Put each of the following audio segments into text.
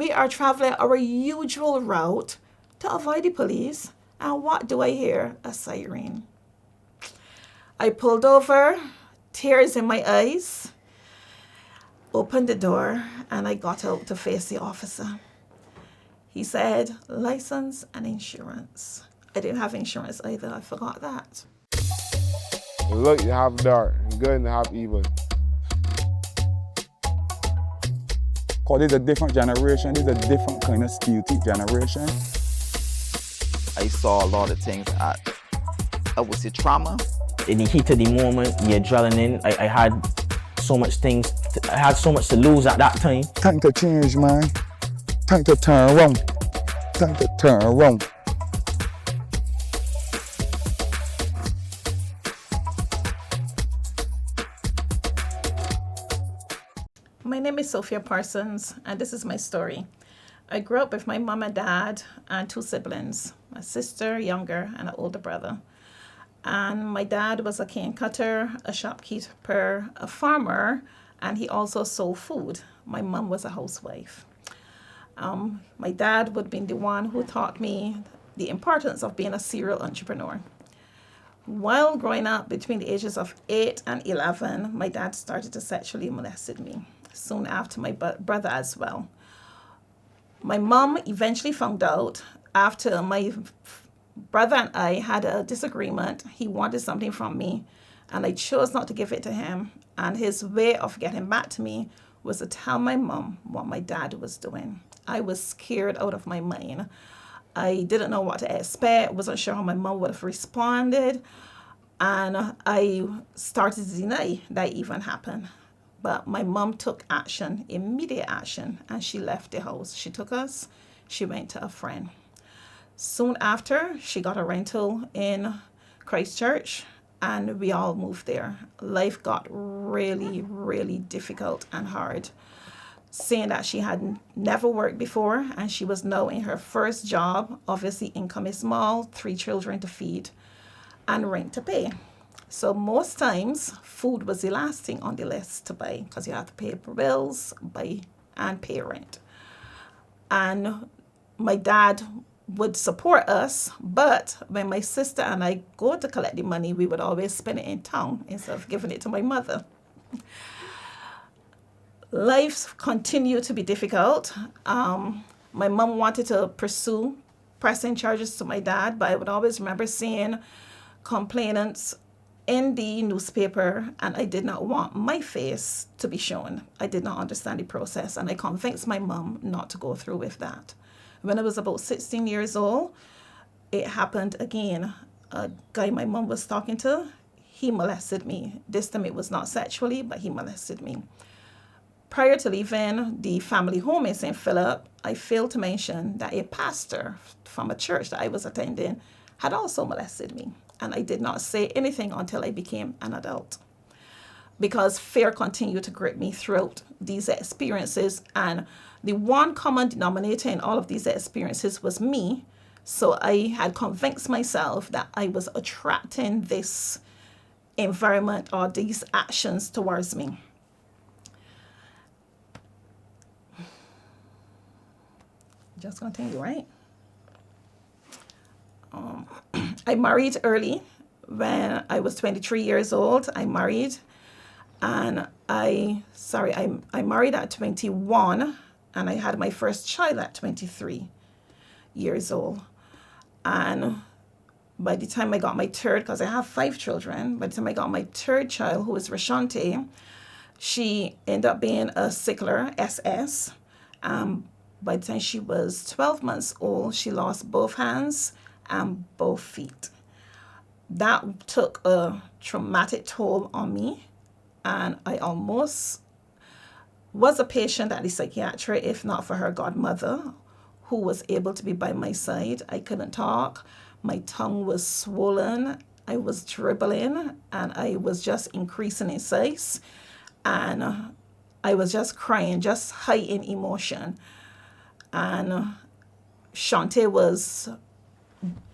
We are traveling our usual route to avoid the police. And what do I hear? A siren. I pulled over, tears in my eyes, opened the door, and I got out to face the officer. He said, license and insurance. I didn't have insurance either. I forgot that. Look, you have dark, and good and have evil. Because it's a different generation, it's a different kind of stereotype generation. I saw a lot of things at, I would say, trauma. In the heat of the moment, the adrenaline, I had so much things, I had so much to lose at that time. Time to change, man. Time to turn around. Time to turn around. My name is Sophia Parsons, and this is my story. I grew up with my mom and dad and 2 siblings, a sister, younger, and an older brother. And my dad was a cane cutter, a shopkeeper, a farmer, and he also sold food. My mom was a housewife. My dad would have been the one who taught me the importance of being a serial entrepreneur. While growing up between the ages of 8 and 11, my dad started to sexually molest me. Soon after, my brother as well. My mom eventually found out after my brother and I had a disagreement. He wanted something from me, and I chose not to give it to him. And his way of getting back to me was to tell my mom what my dad was doing. I was scared out of my mind. I didn't know what to expect, wasn't sure how my mom would have responded, and I started to deny that even happened. But my mom took action, immediate action, and she left the house. She took us, she went to a friend. Soon after, she got a rental in Christchurch, and we all moved there. Life got really, really difficult and hard. Saying that she had never worked before, and she was now in her first job. Obviously, income is small, 3 children to feed, and rent to pay. So most times, food was the last thing on the list to buy because you have to pay bills, buy, and pay rent. And my dad would support us, but when my sister and I go to collect the money, we would always spend it in town instead of giving it to my mother. Life continued to be difficult. My mom wanted to pursue pressing charges to my dad, but I would always remember seeing complainants in the newspaper, and I did not want my face to be shown. I did not understand the process, and I convinced my mom not to go through with that. When I was about 16 years old, it happened again. A guy my mom was talking to, he molested me. This time it was not sexually, but he molested me. Prior to leaving the family home in St. Philip, I failed to mention that a pastor from a church that I was attending had also molested me. And I did not say anything until I became an adult, because fear continued to grip me throughout these experiences. And the one common denominator in all of these experiences was me. So I had convinced myself that I was attracting this environment or these actions towards me. Just continue, right? I married early. When I was 23 years old, I married. And I married at 21, and I had my first child at 23 years old. And by the time I got my third, because I have 5 children, by the time I got my third child, who is Rashante, she ended up being a sickler, SS. By the time she was 12 months old, she lost both hands and both feet. That took a traumatic toll on me, and I almost was a patient at the psychiatric if not for her godmother, who was able to be by my side. I couldn't talk. My tongue was swollen. I was dribbling, and I was just increasing in size. And I was just crying, just high in emotion. And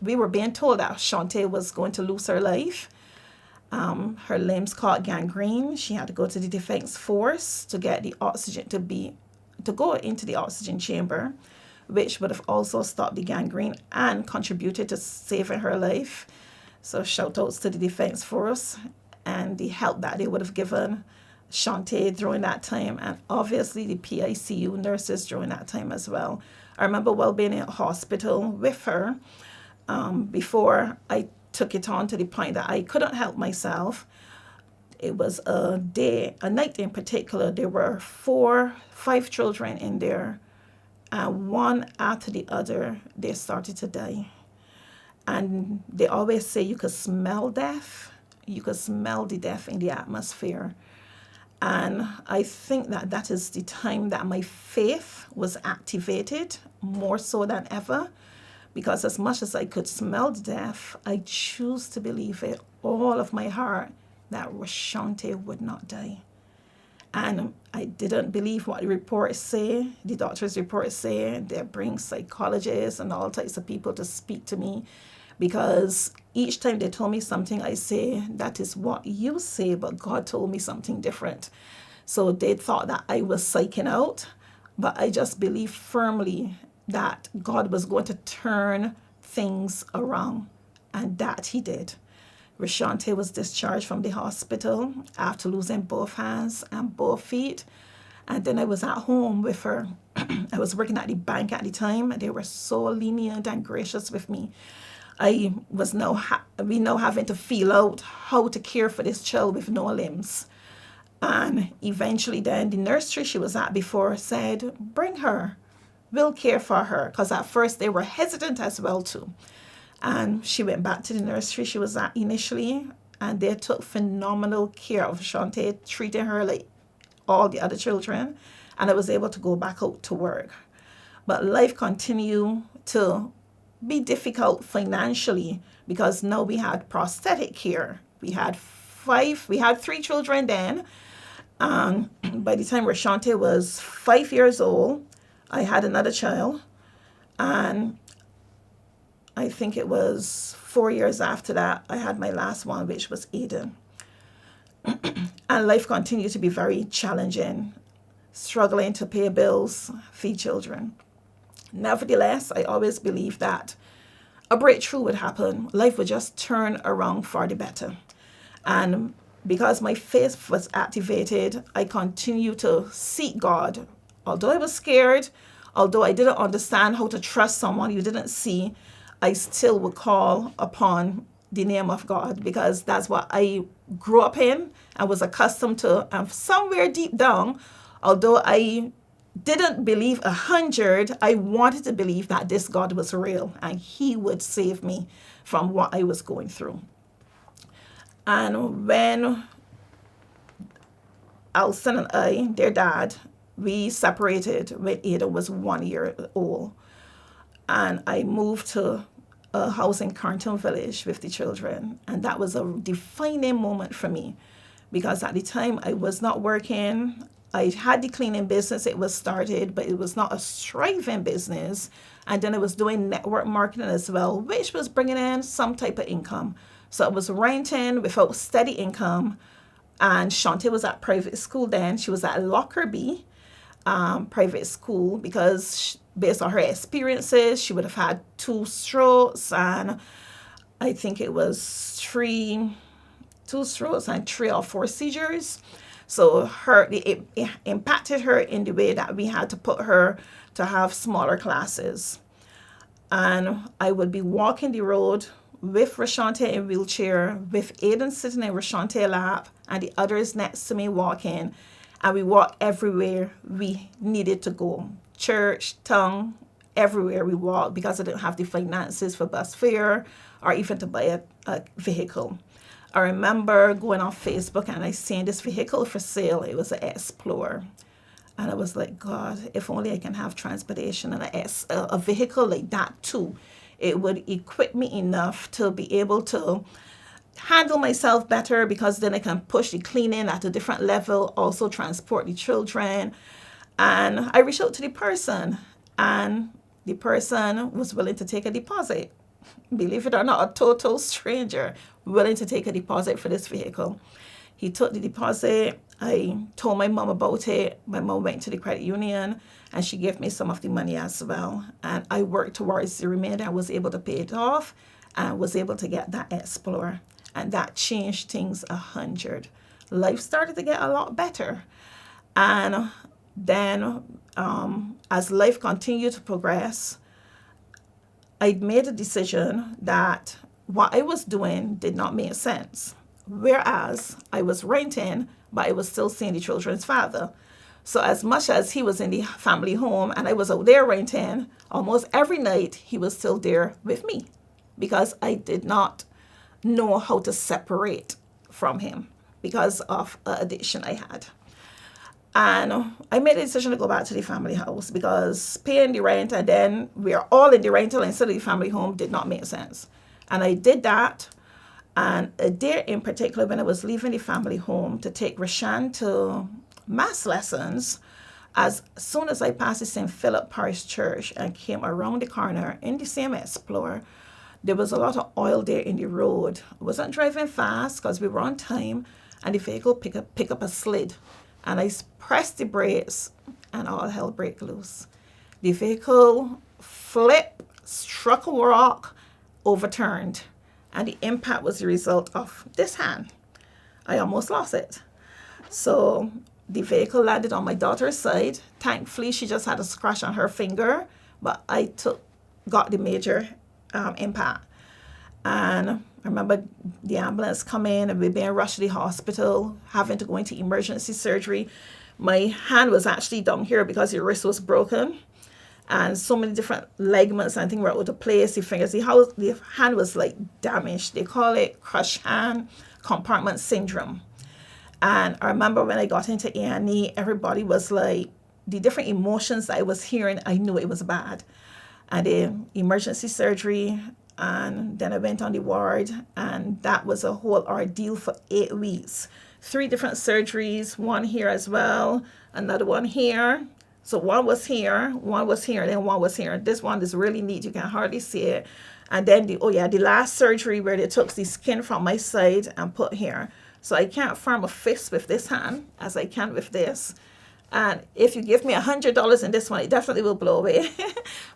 we were being told that Shante was going to lose her life. Her limbs caught gangrene. She had to go to the defense force to get the oxygen to go into the oxygen chamber, which would have also stopped the gangrene and contributed to saving her life. So shout outs to the Defense Force and the help that they would have given Shantae during that time, and obviously the PICU nurses during that time as well. I remember well being in hospital with her before I took it on to the point that I couldn't help myself. It was a night in particular. There were 5 children in there, and one after the other, they started to die. And they always say you could smell death. You could smell the death in the atmosphere. And I think that is the time that my faith was activated more so than ever, because as much as I could smell the death, I choose to believe it all of my heart that Rashante would not die. And I didn't believe what the reports say. The doctor's reports say they bring psychologists and all types of people to speak to me, because each time they told me something, I say, that is what you say, but God told me something different. So they thought that I was psyching out, but I just believed firmly that God was going to turn things around, and that he did. Rashante was discharged from the hospital after losing both hands and both feet. And then I was at home with her. I was working at the bank at the time, and they were so lenient and gracious with me. I was now having to feel out how to care for this child with no limbs. And eventually then the nursery she was at before said, bring her, we'll care for her. Because at first they were hesitant as well too. And she went back to the nursery she was at initially, and they took phenomenal care of Shantae, treating her like all the other children. And I was able to go back out to work. But life continued to be difficult financially, because now we had prosthetic care. We had 3 children then. By the time Rashante was 5 years old, I had another child. And I think it was 4 years after that, I had my last one, which was Aiden. And life continued to be very challenging, struggling to pay bills, feed children. Nevertheless, I always believed that a breakthrough would happen. Life would just turn around for the better. And because my faith was activated, I continued to seek God. Although I was scared, although I didn't understand how to trust someone you didn't see, I still would call upon the name of God, because that's what I grew up in and was accustomed to. And somewhere deep down, although I didn't believe 100, I wanted to believe that this God was real and he would save me from what I was going through. And when Alston and I, their dad, we separated when Ada was 1 year old. And I moved to a house in Carnton Village with the children. And that was a defining moment for me, because at the time I was not working. I had the cleaning business, it was started, but it was not a thriving business. And then I was doing network marketing as well, which was bringing in some type of income. So I was renting without steady income. And Shantae was at private school then. She was at Lockerbie private school, because based on her experiences, she would have had 2 strokes, and I think it was 2 strokes and 3 or 4 seizures. So it impacted her in the way that we had to put her to have smaller classes. And I would be walking the road with Rashante in wheelchair, with Aiden sitting in Rashante's lap, and the others next to me walking. And we walked everywhere we needed to go. Church, town, everywhere we walked, because I didn't have the finances for bus fare or even to buy a vehicle. I remember going on Facebook and I seen this vehicle for sale. It was an Explorer. And I was like, God, if only I can have transportation and a vehicle like that too. It would equip me enough to be able to handle myself better, because then I can push the cleaning at a different level, also transport the children. And I reached out to the person, and the person was willing to take a deposit. Believe it or not, a total stranger willing to take a deposit for this vehicle. He took the deposit, I told my mom about it. My mom went to the credit union and she gave me some of the money as well. And I worked towards the remainder. I was able to pay it off and was able to get that Explorer. And that changed things 100. Life started to get a lot better. And then as life continued to progress, I made a decision that what I was doing did not make sense. Whereas I was renting, but I was still seeing the children's father. So as much as he was in the family home and I was out there renting, almost every night he was still there with me because I did not know how to separate from him because of an addiction I had. And I made a decision to go back to the family house because paying the rent and then we are all in the rental instead of the family home did not make sense. And I did that. And a day in particular, when I was leaving the family home to take Rashan to mass lessons, as soon as I passed the St. Philip Parish Church and came around the corner in the same Explorer, there was a lot of oil there in the road. I wasn't driving fast because we were on time, and the vehicle pick up a slid. And I pressed the brakes, and all hell broke loose. The vehicle flipped, struck a rock, overturned. And the impact was the result of this hand. I almost lost it. So the vehicle landed on my daughter's side. Thankfully, she just had a scratch on her finger, but I got the major impact. And I remember the ambulance coming and we being rushed to the hospital, having to go into emergency surgery. My hand was actually down here because the wrist was broken. And so many different ligaments and things were out of place. The fingers, the hand was like damaged. They call it crushed hand compartment syndrome. And I remember when I got into A&E, everybody was like, the different emotions I was hearing, I knew it was bad. And the emergency surgery, and then I went on the ward, and that was a whole ordeal for 8 weeks. 3 different surgeries, one here as well, another one here. So one was here, and then one was here. This one is really neat. You can hardly see it. And then the last surgery where they took the skin from my side and put here. So I can't form a fist with this hand as I can with this. And if you give me $100 in this one, it definitely will blow away.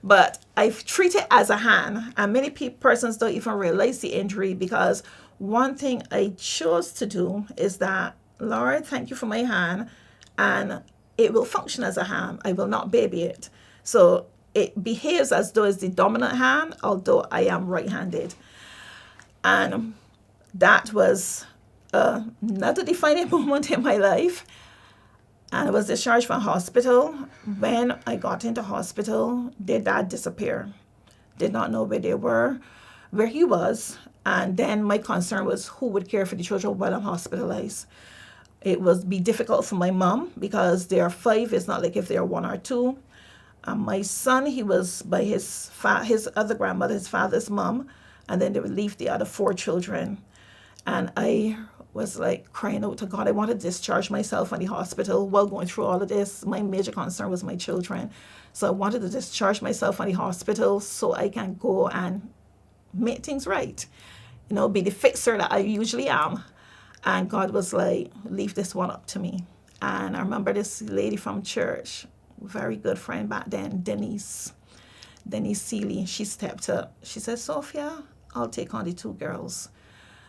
But I treat it as a hand. And many persons don't even realize the injury because one thing I chose to do is that, Lord, thank you for my hand. And it will function as a hand. I will not baby it. So it behaves as though it's the dominant hand, although I am right-handed. And that was another defining moment in my life. And I was discharged from hospital. When I got into hospital, their dad disappeared. Did not know where he was. And then my concern was who would care for the children while I'm hospitalized. It would be difficult for my mom because they are 5. It's not like if they are 1 or 2. My son, he was by his other grandmother, his father's mom, and then they would leave the other 4 children. And I was like crying out to God. I wanted to discharge myself from the hospital while going through all of this. My major concern was my children. So I wanted to discharge myself from the hospital so I can go and make things right. Be the fixer that I usually am. And God was like, leave this one up to me. And I remember this lady from church, very good friend back then, Denise Seeley, she stepped up. She said, Sophia, I'll take on the 2 girls,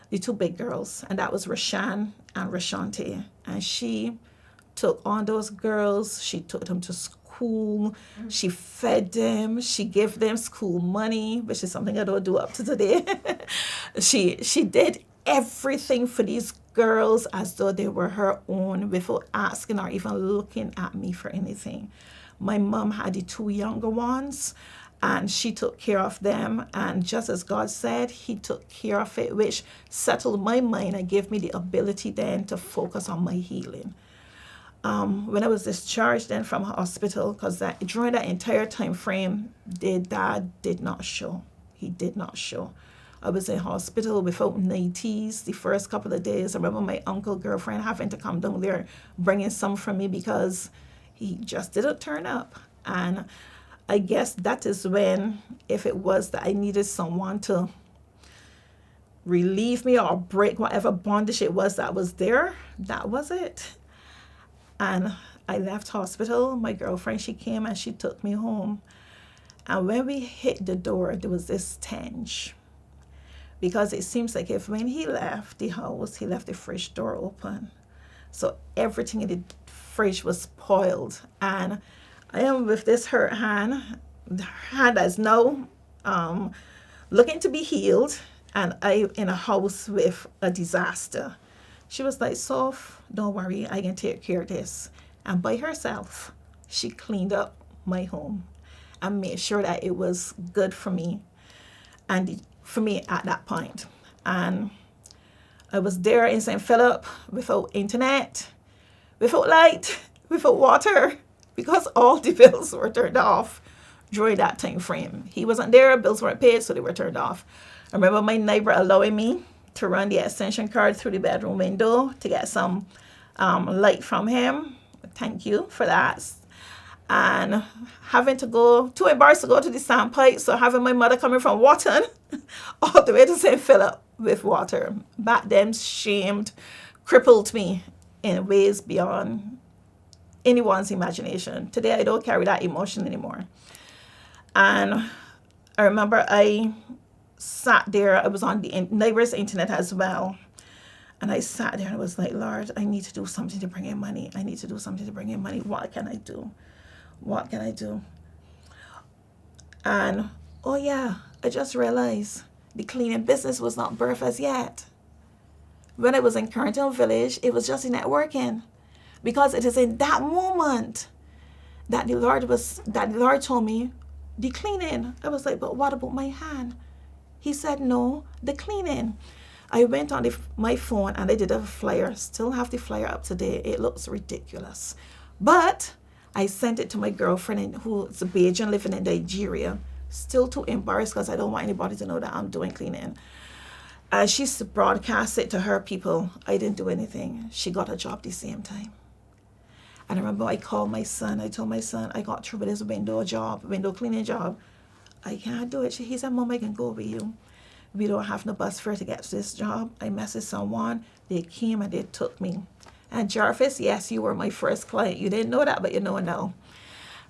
the 2 big girls. And that was Rashan and Rashante. And she took on those girls. She took them to school. She fed them. She gave them school money, which is something I don't do up to today. She did everything for these girls as though they were her own without asking or even looking at me for anything. My mom had the 2 younger ones and she took care of them, and just as God said, he took care of it, which settled my mind and gave me the ability then to focus on my healing. When I was discharged then from hospital, because during that entire time frame, their dad did not show. He did not show. I was in hospital without nighties the first couple of days. I remember my uncle girlfriend having to come down there bringing some for me because he just didn't turn up. And I guess that is when, if it was that I needed someone to relieve me or break whatever bondage it was that was there, that was it. And I left hospital. My girlfriend, she came and she took me home. And when we hit the door, there was this stench. Because it seems like if when he left the house, he left the fridge door open. So everything in the fridge was spoiled. And I am with this hurt hand, the hand that's now looking to be healed. And I in a house with a disaster. She was like, Soph, don't worry, I can take care of this. And by herself, she cleaned up my home and made sure that it was good for me and for me at that point. And I was there in St. Philip without internet, without light, without water, because all the bills were turned off during that time frame. He wasn't there, bills weren't paid, so they were turned off. I remember my neighbor allowing me to run the extension cord through the bedroom window to get some light from him. Thank you for that. And having to go, too embarrassed to go to the sandpipe, so having my mother coming from Wharton all the way to St. Philip with water. Back then, shamed, crippled me in ways beyond anyone's imagination. Today, I don't carry that emotion anymore. And I remember I sat there, I was on the neighbor's internet as well. And I sat there and I was like, Lord, I need to do something to bring in money. I need to do something to bring in money. What can I do? What can I do? And, oh yeah, I just realized the cleaning business was not birthed as yet. When I was in Currington Village, it was just networking. Because it is in that moment that the Lord told me, the cleaning. I was like, but what about my hand? He said, no, the cleaning. I went on my phone and I did a flyer. Still have the flyer up today. It looks ridiculous. But I sent it to my girlfriend who's a Bajan living in Nigeria. Still too embarrassed because I don't want anybody to know that I'm doing cleaning. She broadcast it to her people. I didn't do anything. She got a job the same time. And I remember I called my son. I told my son, I got through with this window cleaning job. I can't do it. He said, Mom, I can go with you. We don't have no bus fare to get to this job. I messaged someone. They came and they took me. And Jarvis, yes, you were my first client. You didn't know that, but you know now.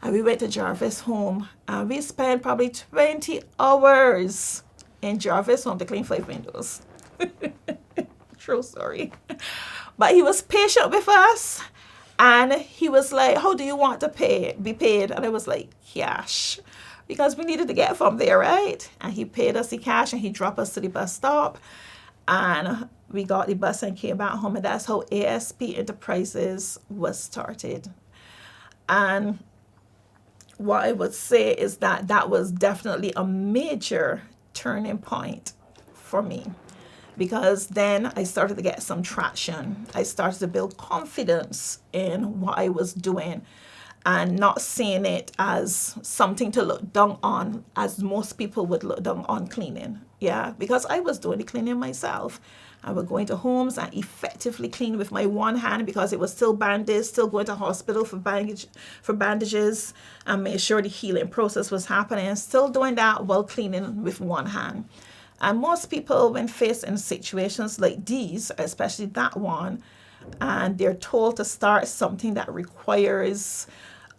And we went to Jarvis' home. And we spent probably 20 hours in Jarvis' home to clean 5 windows. True story. But he was patient with us. And he was like, how do you want to be paid? And I was like, cash. Because we needed to get from there, right? And he paid us the cash and he dropped us to the bus stop. And we got the bus and came back home. And that's how ASP Enterprises was started. And what I would say is that was definitely a major turning point for me. Because then I started to get some traction. I started to build confidence in what I was doing and not seeing it as something to look down on, as most people would look down on cleaning. Yeah, because I was doing the cleaning myself. I would go into homes and effectively clean with my one hand because it was still bandaged, still going to hospital for bandages and make sure the healing process was happening. Still doing that while cleaning with one hand. And most people, when faced in situations like these, especially that one, and they're told to start something that requires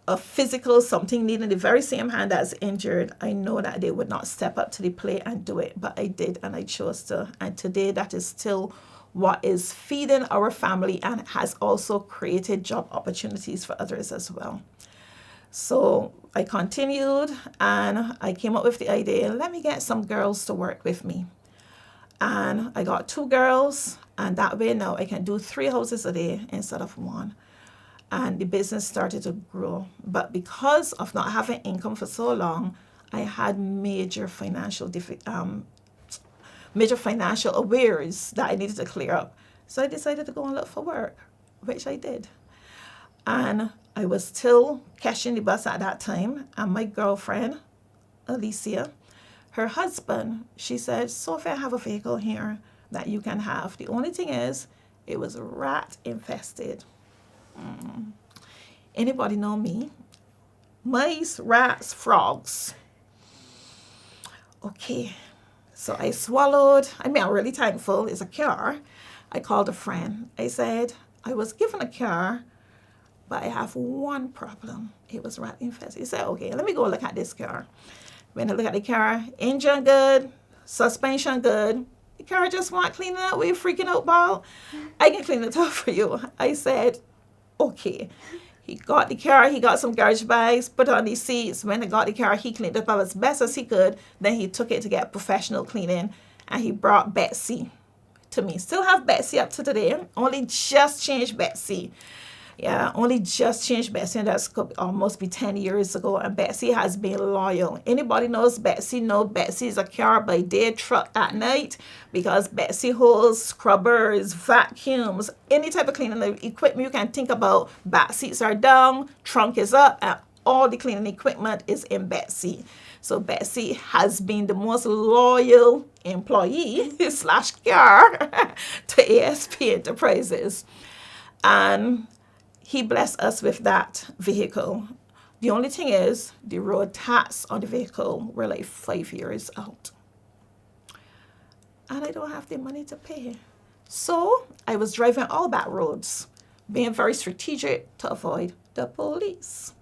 a physical, something needing the very same hand that's injured, I know that they would not step up to the plate and do it. But I did, and I chose to. And today, that is still what is feeding our family and has also created job opportunities for others as well. So I continued and I came up with the idea, let me get some girls to work with me. And I got 2 girls, and that way now I can do 3 houses a day instead of 1. And the business started to grow. But because of not having income for so long, I had major financial arrears that I needed to clear up. So I decided to go and look for work, which I did. And I was still catching the bus at that time. And my girlfriend, Alicia, her husband, she said, Sophia, I have a vehicle here that you can have. The only thing is, it was rat infested. Anybody know me? Mice, rats, frogs. Okay. So I swallowed. I'm really thankful. It's a car. I called a friend. I said, I was given a car But I have one problem. It was rat infested. He said, okay, let me go look at this car. When I look at the car, engine good, suspension good. The car just want cleaning up. We freaking out about. I can clean it up for you. I said, okay. He got the car, he got some garbage bags, put on these seats. When he got the car, he cleaned it up as best as he could. Then he took it to get professional cleaning, and he brought Betsy to me. Still have Betsy up to today. Only just changed Betsy. Yeah, only just changed Betsy, and that's almost be 10 years ago. And Betsy has been loyal. Anybody knows Betsy know Betsy is a car by day, truck at night, because Betsy holds scrubbers, vacuums, any type of cleaning equipment you can think about. Back seats are down, trunk is up, and all the cleaning equipment is in Betsy. So Betsy has been the most loyal employee slash car to ASP Enterprises. And he blessed us with that vehicle. The only thing is, the road tax on the vehicle were like 5 years out. And I don't have the money to pay. So I was driving all back roads, being very strategic to avoid the police.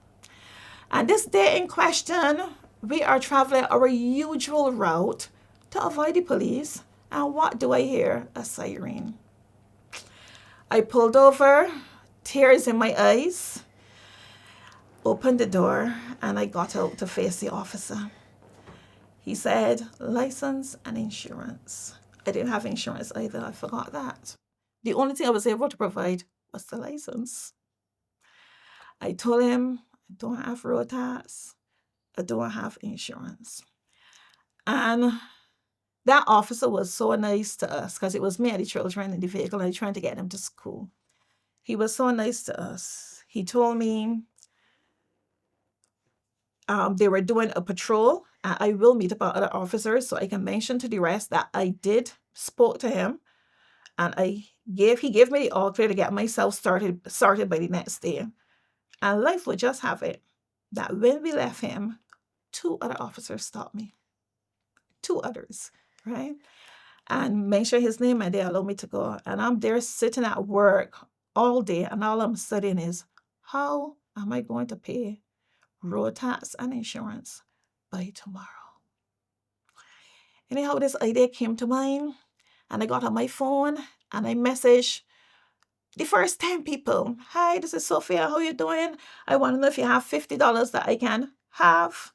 And this day in question, we are traveling our usual route to avoid the police. And what do I hear? A siren. I pulled over, tears in my eyes, opened the door, and I got out to face the officer. He said, license and insurance. I didn't have insurance either. I forgot that. The only thing I was able to provide was the license. I told him, I don't have road tax. I don't have insurance. And that officer was so nice to us, because it was me and the children in the vehicle, and I was trying to get them to school. He was so nice to us. He told me they were doing a patrol, and I will meet up with other officers so I can mention to the rest that I did spoke to him, and he gave me the all clear to get myself started by the next day. And life would just have it that when we left him, 2 other officers stopped me. 2 others, right? And mention his name, and they allowed me to go. And I'm there sitting at work all day, and all I'm studying is, how am I going to pay road tax and insurance by tomorrow? Anyhow, this idea came to mind, and I got on my phone and I messaged the first 10 people. Hi, this is Sophia. How you doing? I want to know if you have $50 that I can have.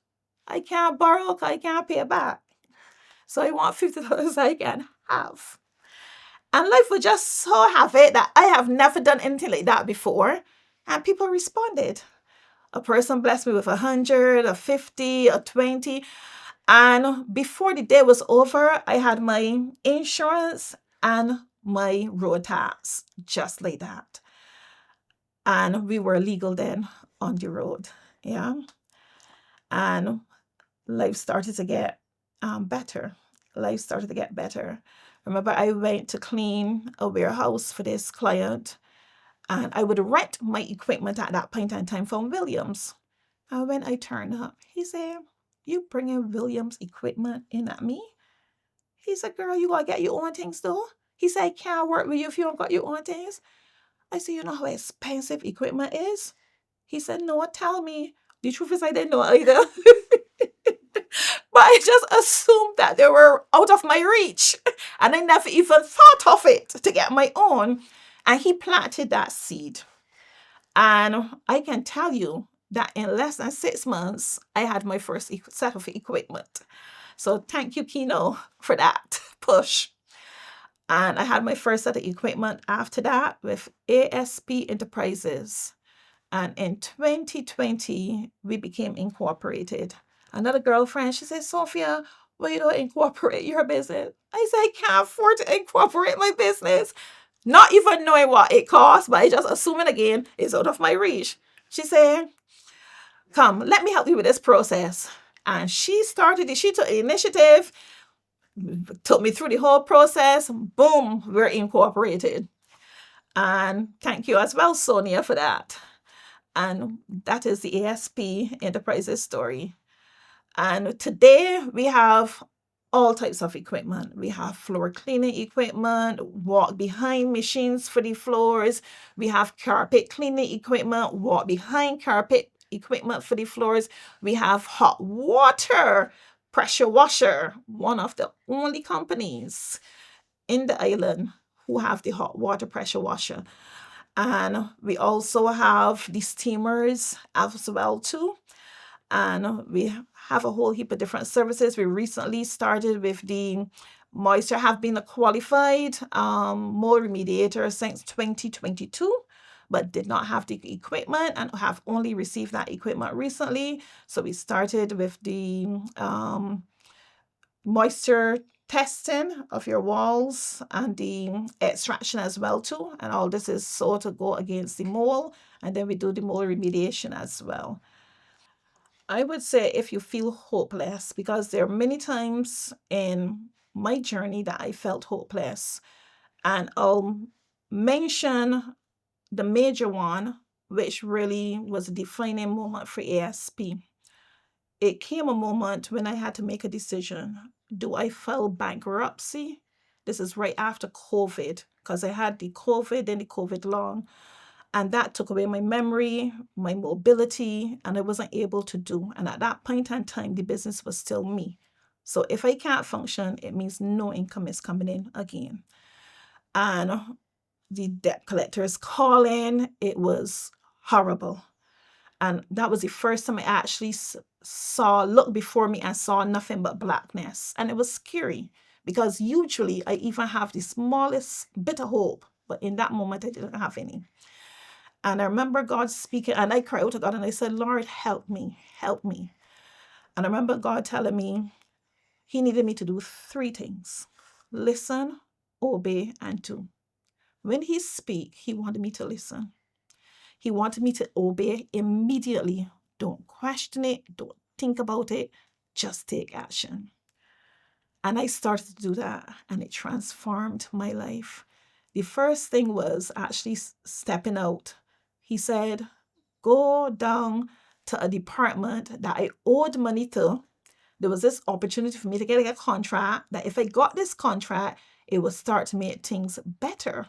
I can't borrow because I can't pay back. So I want $50 I can have. And life would just so have it that I have never done anything like that before. And people responded. A person blessed me with 100, a 50, a 20. And before the day was over, I had my insurance and my road tax, just like that. And we were legal then on the road. Yeah. And life started to get better. Life started to get better. Remember, I went to clean a warehouse for this client, and I would rent my equipment at that point in time from Williams. And when I turned up, he said, you bringing Williams equipment in at me? He said, girl, you gotta get your own things though. He said, I can't work with you if you don't got your own things. I said, you know how expensive equipment is? He said, no, tell me. The truth is I didn't know either. But I just assumed that they were out of my reach. And I never even thought of it to get my own. And he planted that seed. And I can tell you that in less than 6 months, I had my first set of equipment. So thank you, Kino, for that push. And I had my first set of equipment after that with ASP Enterprises. And in 2020, we became incorporated. Another girlfriend, she said, Sophia, why you don't incorporate your business? I said, I can't afford to incorporate my business. Not even knowing what it costs, but I just assuming again, it's out of my reach. She said, come, let me help you with this process. And she took the initiative, took me through the whole process. Boom, we're incorporated. And thank you as well, Sonia, for that. And that is the ASP Enterprises story. And today we have all types of equipment. We have floor cleaning equipment, walk behind machines for the floors. We have carpet cleaning equipment, walk behind carpet equipment for the floors. We have hot water pressure washer, one of the only companies in the island who have the hot water pressure washer. And we also have the steamers as well too. And we have a whole heap of different services. We recently started with the moisture, have been a qualified mold remediator since 2022, but did not have the equipment and have only received that equipment recently. So we started with the moisture testing of your walls and the extraction as well too. And all this is so to go against the mold. And then we do the mold remediation as well. I would say if you feel hopeless, because there are many times in my journey that I felt hopeless. And I'll mention the major one, which really was a defining moment for ASP. It came a moment when I had to make a decision. Do I file bankruptcy? This is right after COVID, because I had the COVID and the COVID long. And that took away my memory, my mobility, and I wasn't able to do. And at that point in time, the business was still me. So if I can't function, it means no income is coming in again. And the debt collectors calling, it was horrible. And that was the first time I actually looked before me and saw nothing but blackness. And it was scary because usually I even have the smallest bit of hope, but in that moment I didn't have any. And I remember God speaking, and I cried out to God and I said, Lord, help me, help me. And I remember God telling me he needed me to do 3 things: listen, obey, and do. When he speak, he wanted me to listen. He wanted me to obey immediately. Don't question it. Don't think about it. Just take action. And I started to do that, and it transformed my life. The first thing was actually stepping out. He said, go down to a department that I owed money to. There was this opportunity for me to get a contract that if I got this contract, it would start to make things better.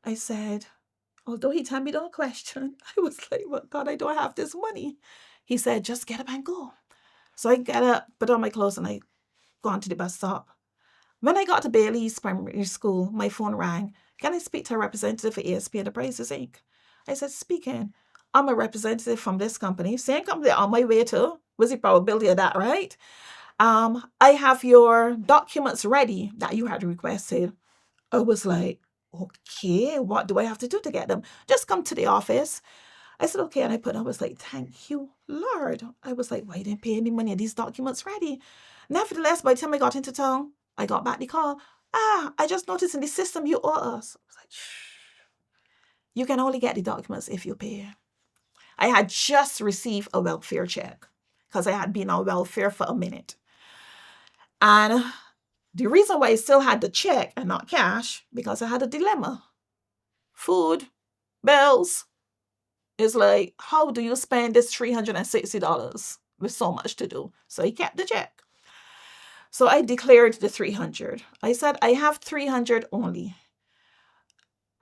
I said, although he told me don't question, I was like, well, God, I don't have this money. He said, just get up and go. So I got up, put on my clothes, and I gone to the bus stop. When I got to Bailey's Primary School, my phone rang. Can I speak to a representative for ASP Enterprises Inc.? I said, speaking. I'm a representative from this company. Same company on my way to. What's the probability of that, right? I have your documents ready that you had requested. I was like, okay, what do I have to do to get them? Just come to the office. I said, okay. And I was like, thank you, Lord. I was like, why didn't pay any money? Are these documents ready? Nevertheless, by the time I got into town, I got back the call. I just noticed in the system you owe us. I was like, shh. You can only get the documents if you pay. I had just received a welfare check because I had been on welfare for a minute. And the reason why I still had the check and not cash, because I had a dilemma. Food, bills. It's like, how do you spend this $360 with so much to do? So he kept the check. So I declared the 300. I said, I have 300 only.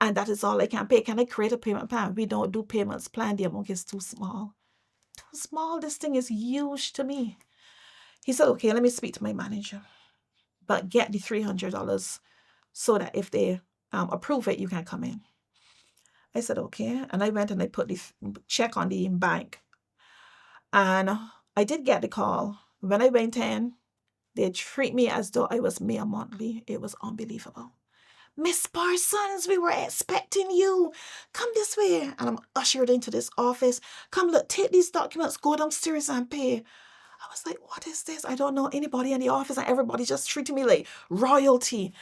And that is all I can pay. Can I create a payment plan? We don't do payments plan. The amount is too small. Too small. This thing is huge to me. He said, okay, let me speak to my manager. But get the $300 so that if they approve it, you can come in. I said, okay. And I went and I put the check on the bank. And I did get the call. When I went in, they treat me as though I was Mayor Monthly. It was unbelievable. Miss Parsons, we were expecting you. Come this way. And I'm ushered into this office. Come, look, take these documents, go downstairs and pay. I was like, what is this? I don't know anybody in the office, and everybody just treated me like royalty.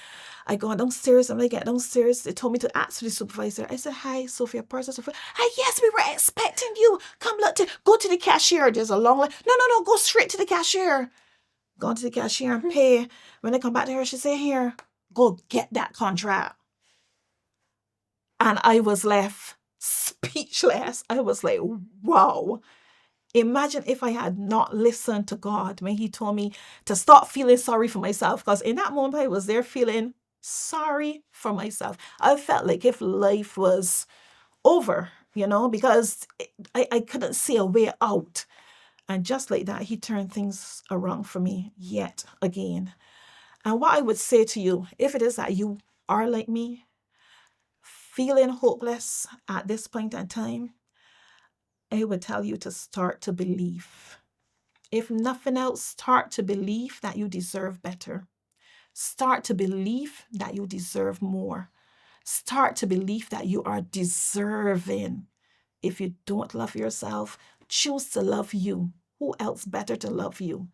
I go downstairs, and when I get downstairs, they told me to ask for the supervisor. I said, hi, Sophia, Parsons. Hi, yes, we were expecting you. Come, look, go to the cashier. There's a long line. No, go straight to the cashier. Go to the cashier and pay. When I come back to her, she said, here, go get that contract. And I was left speechless. I was like, wow. Imagine if I had not listened to God when he told me to stop feeling sorry for myself, because in that moment I was there feeling sorry for myself. I felt like if life was over, because I couldn't see a way out. And just like that, he turned things around for me yet again. And what I would say to you, if it is that you are like me, feeling hopeless at this point in time, I would tell you to start to believe. If nothing else, start to believe that you deserve better. Start to believe that you deserve more. Start to believe that you are deserving. If you don't love yourself, choose to love you. Who else better to love you?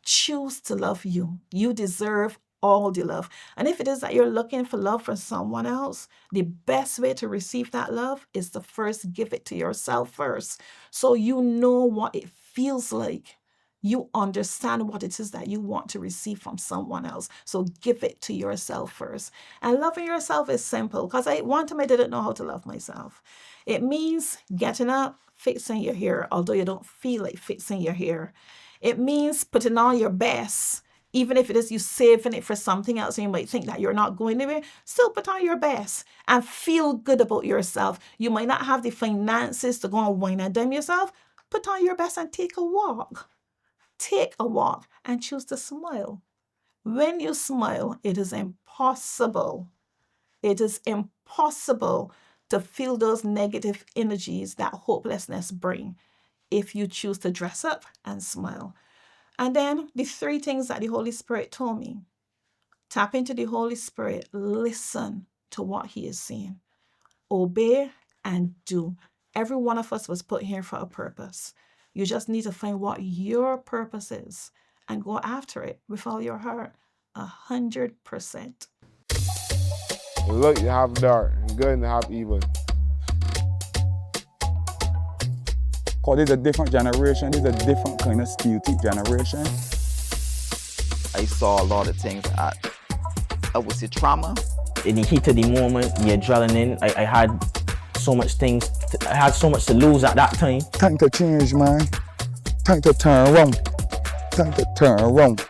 Choose to love you. You deserve all the love. And if it is that you're looking for love from someone else, the best way to receive that love is to first give it to yourself first. So you know what it feels like. You understand what it is that you want to receive from someone else. So give it to yourself first. And loving yourself is simple, because one time I didn't know how to love myself. It means getting up, fixing your hair, although you don't feel like fixing your hair. It means putting on your best, even if it is you saving it for something else and you might think that you're not going anywhere, still put on your best and feel good about yourself. You might not have the finances to go and wine and dime yourself. Put on your best and take a walk. Take a walk and choose to smile. When you smile, it is impossible. It is impossible to feel those negative energies that hopelessness bring if you choose to dress up and smile. And then the 3 things that the Holy Spirit told me. Tap into the Holy Spirit. Listen to what he is saying. Obey and do. Every one of us was put here for a purpose. You just need to find what your purpose is and go after it with all your heart, 100%. Look, you have dark, and good and have evil. Because it's a different generation, it's a different kind of stereotype generation. I saw a lot of things at, I would say, trauma. In the heat of the moment, the adrenaline, I had so much things, I had so much to lose at that time. Time to change, man. Time to turn around. Time to turn around.